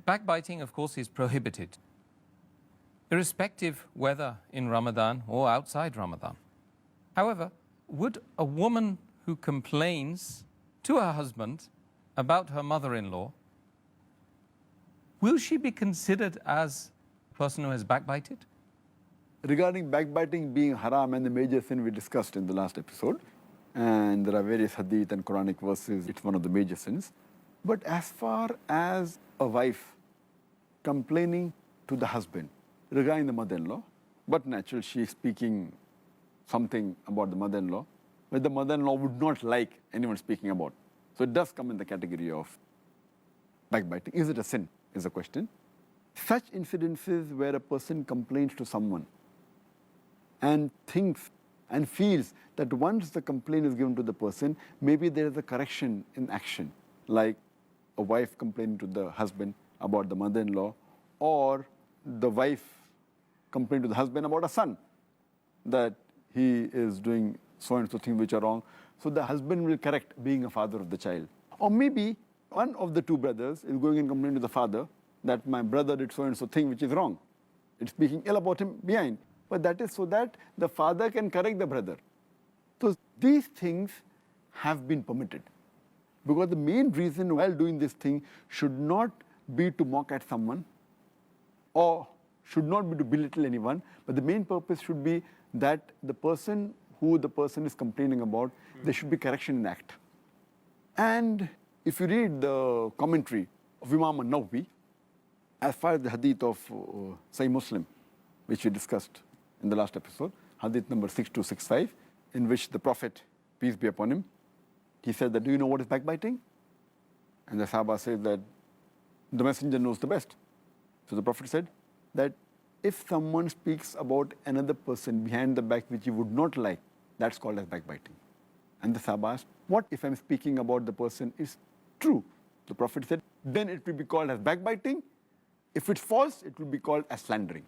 Backbiting, of course, is prohibited, irrespective whether in Ramadan or outside Ramadan. However, would a woman who complains to her husband about her mother-in-law, will she be considered as a person who has backbited? Regarding backbiting being haram and the major sin we discussed in the last episode, and there are various hadith and Quranic verses, it's one of the major sins. But as far as a wife complaining to the husband regarding the mother-in-law, but naturally she is speaking something about the mother-in-law, but the mother-in-law would not like anyone speaking about. So it does come in the category of backbiting. Is it a sin, is the question. Such incidences where a person complains to someone and thinks and feels that once the complaint is given to the person, maybe there is a correction in action, like a wife complaining to the husband about the mother-in-law, or the wife complaining to the husband about a son, that he is doing so and so things which are wrong. So the husband will correct, being a father of the child. Or maybe one of the two brothers is going and complaining to the father that my brother did so and so thing which is wrong. It's speaking ill about him behind. But that is so that the father can correct the brother. So these things have been permitted. Because the main reason while doing this thing should not be to mock at someone or should not be to belittle anyone, but the main purpose should be that the person who the person is complaining about, there should be correction in act. And if you read the commentary of Imam an-Nawawi, as far as the hadith of Sahih Muslim, which we discussed in the last episode, hadith number 6265, in which the Prophet, peace be upon him, he said that, do you know what is backbiting? And the Sahaba said that the messenger knows the best. So the Prophet said that if someone speaks about another person behind the back which he would not like, that's called as backbiting. And the Sahaba asked, what if I'm speaking about the person is true? The Prophet said, then it will be called as backbiting. If it's false, it will be called as slandering.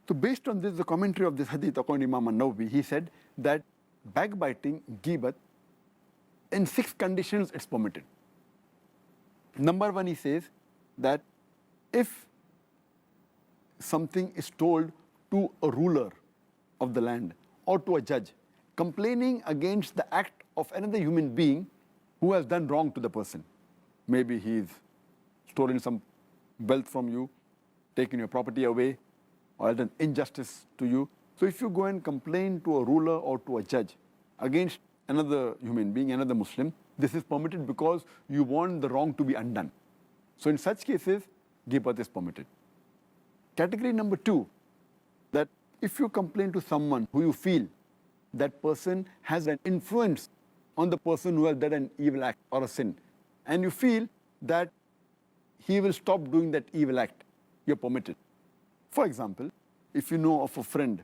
So based on this, the commentary of this hadith, according to Imam an-Nawawi, he said that backbiting, ghibat, in 6 conditions it's permitted. Number 1, he says that if something is told to a ruler of the land or to a judge, complaining against the act of another human being who has done wrong to the person. Maybe he's stolen some wealth from you, taken your property away, or done injustice to you. So if you go and complain to a ruler or to a judge against another human being, another Muslim, this is permitted because you want the wrong to be undone. So in such cases, ghibat is permitted. Category number 2, that if you complain to someone who you feel that person has an influence on the person who has done an evil act or a sin, and you feel that he will stop doing that evil act, you're permitted. For example, if you know of a friend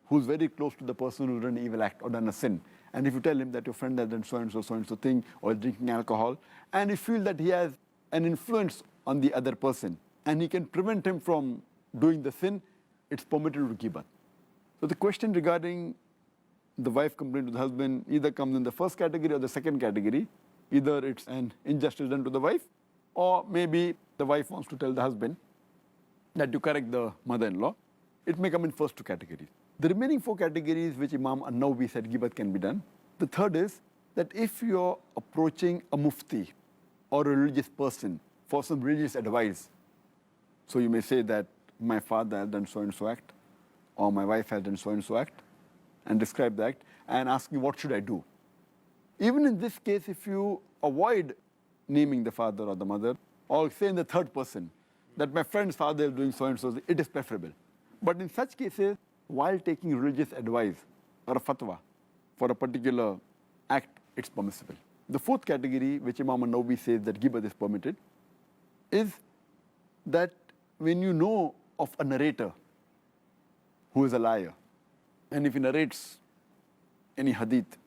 who's very close to the person who's done an evil act or done a sin, and if you tell him that your friend has done so and so thing, or is drinking alcohol, and you feel that he has an influence on the other person, and he can prevent him from doing the sin, it's permitted to ghibat. So the question regarding the wife complaining to the husband either comes in the first category or the second category. Either it's an injustice done to the wife, or maybe the wife wants to tell the husband that you correct the mother-in-law. It may come in first 2 categories. The remaining 4 categories which Imam an-Nawawi said ghibat can be done. The third is that if you're approaching a mufti or a religious person for some religious advice, so you may say that my father has done so and so act, or my wife has done so and so act, and describe the act, and ask me what should I do. Even in this case, if you avoid naming the father or the mother, or say in the third person, that my friend's father is doing so and so, it is preferable. But in such cases, while taking religious advice or a fatwa for a particular act, it's permissible. The 4th category, which Imam an-Nawawi says that ghibat is permitted, is that when you know of a narrator who is a liar, and if he narrates any hadith,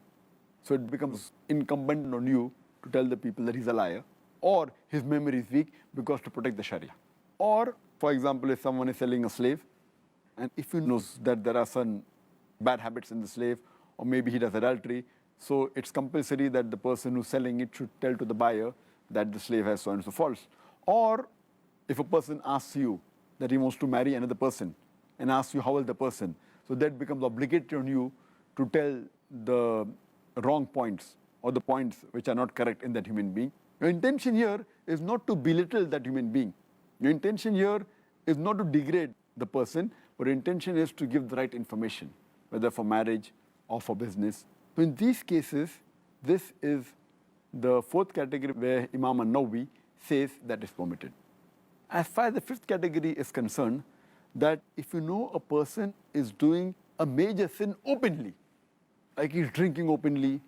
so it becomes incumbent on you to tell the people that he's a liar, or his memory is weak, because to protect the Sharia. Or, for example, if someone is selling a slave, and if he knows that there are some bad habits in the slave, or maybe he does adultery, so it's compulsory that the person who's selling it should tell to the buyer that the slave has so and so faults. Or if a person asks you that he wants to marry another person and asks you how is the person, so that becomes obligatory on you to tell the wrong points or the points which are not correct in that human being. Your intention here is not to belittle that human being. Your intention here is not to degrade the person, but your intention is to give the right information, whether for marriage or for business. So in these cases, this is the fourth category where Imam an-Nawawi says that is permitted. As far as the fifth category is concerned, that if you know a person is doing a major sin openly, like he's drinking openly,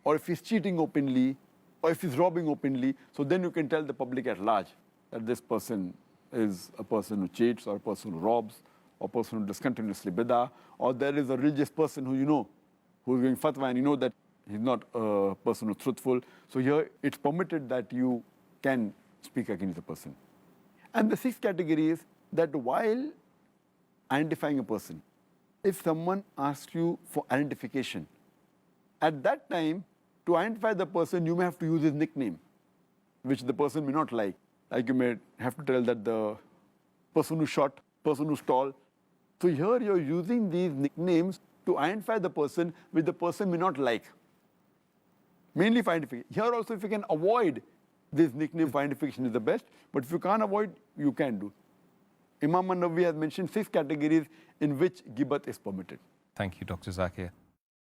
or if he's cheating openly, or if he's robbing openly, so then you can tell the public at large that this person is a person who cheats, or a person who robs, or a person who does continuously bid'ah, or there is a religious person who you know, who is giving fatwa and you know that he's not a person who's truthful. So here it's permitted that you can speak against the person. And the sixth category is that while identifying a person, if someone asks you for identification, at that time, to identify the person, you may have to use his nickname, which the person may not like. Like you may have to tell that the person who shot, person who's tall. So here you're using these nicknames to identify the person which the person may not like. Mainly for identification. Here also, if you can avoid this nickname for identification is the best, but if you can't avoid, you can do. Imam an-Nawawi has mentioned 6 categories in which ghibat is permitted. Thank you, Dr. Zakir.